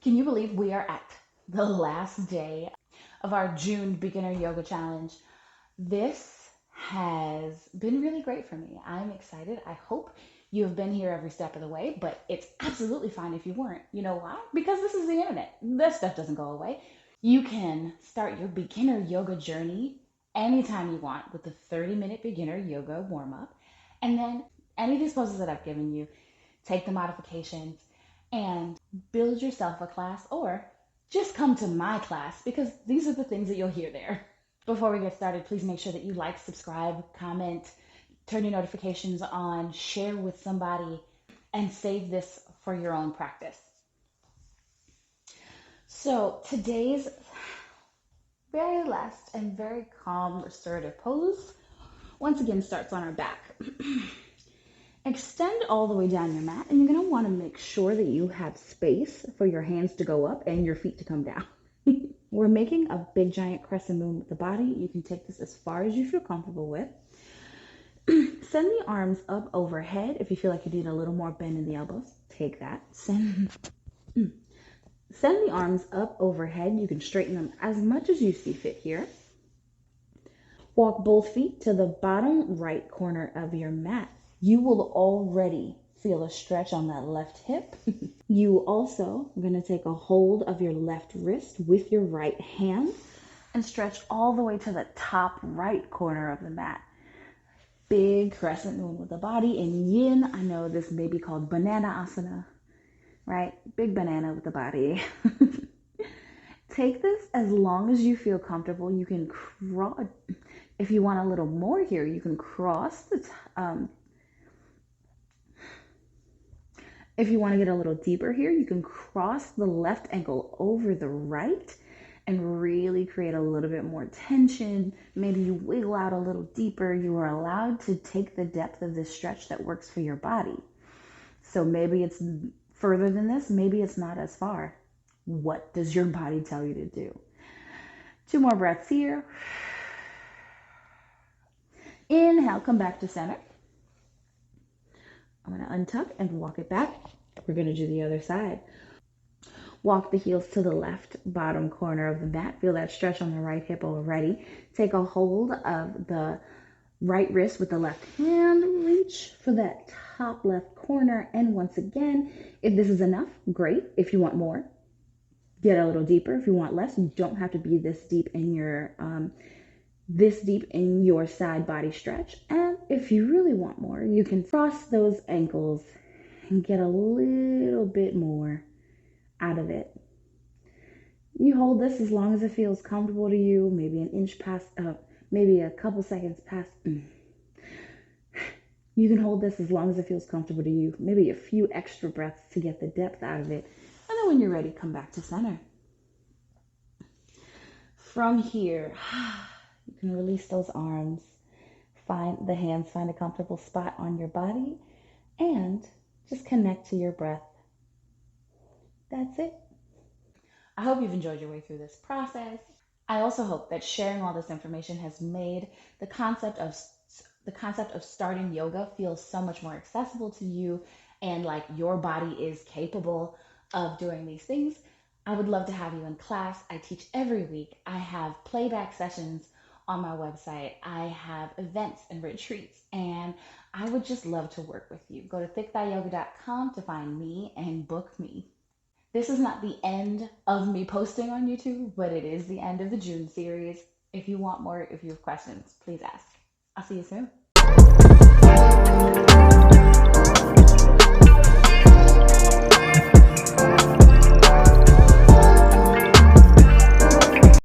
Can you believe we are at the last day of our June Beginner Yoga Challenge? This has been really great for me. I'm excited. I hope you have been here every step of the way, but it's absolutely fine if you weren't. You know why? Because this is the internet. This stuff doesn't go away. You can start your beginner yoga journey anytime you want with the 30-minute beginner yoga warm-up. And then any of these poses that I've given you, take the modifications and build yourself a class, or just come to my class, because these are the things that you'll hear there. Before we get started, please make sure that you like, subscribe, comment, turn your notifications on, share with somebody, and save this for your own practice. So today's very last and very calm restorative pose once again starts on our back. Extend all the way down your mat, and you're going to want to make sure that you have space for your hands to go up and your feet to come down. We're making a big giant crescent moon with the body. You can take this as far as you feel comfortable with. Send the arms up overhead. If you feel like you need a little more bend in the elbows, take that. Send the arms up overhead. You can straighten them as much as you see fit here. Walk both feet to the bottom right corner of your mat. You will already feel a stretch on that left hip. You also are going to take a hold of your left wrist with your right hand and stretch all the way to the top right corner of the mat. Big crescent moon with the body in yin. I know this may be called bananaasana, right? Big banana with the body. Take this as long as you feel comfortable. You can cross, if you want a little more here, you can cross the if you want to get a little deeper here, you can cross the left ankle over the right and really create a little bit more tension. Maybe you wiggle out a little deeper. You are allowed to take the depth of this stretch that works for your body. So maybe it's further than this, maybe it's not as far. What does your body tell you to do? 2 more breaths here. Inhale, come back to center. I'm going to untuck and walk it back. We're going to do the other side. Walk the heels to the left bottom corner of the mat. Feel that stretch on the right hip already. Take a hold of the right wrist with the left hand. Reach for that top left corner. And once again, if this is enough, great. If you want more, get a little deeper. If you want less, you don't have to be this deep in your side body stretch. And if you really want more, you can cross those ankles and get a little bit more out of it. You hold this as long as it feels comfortable to you, maybe an inch past, maybe a couple seconds past. You can hold this as long as it feels comfortable to you, maybe a few extra breaths to get the depth out of it. And then when you're ready, come back to center. From here, you can release those arms, find the hands, find a comfortable spot on your body, and just connect to your breath. That's it. I hope you've enjoyed your way through this process. I also hope that sharing all this information has made the concept of starting yoga feel so much more accessible to you, and like your body is capable of doing these things. I would love to have you in class. I teach every week. I have playback sessions on my website. I have events and retreats, and I would just love to work with you. Go to thickthighyoga.com to find me and book me. This is not the end of me posting on YouTube, but it is the end of the June series. If you want more, if you have questions, please ask. I'll see you soon.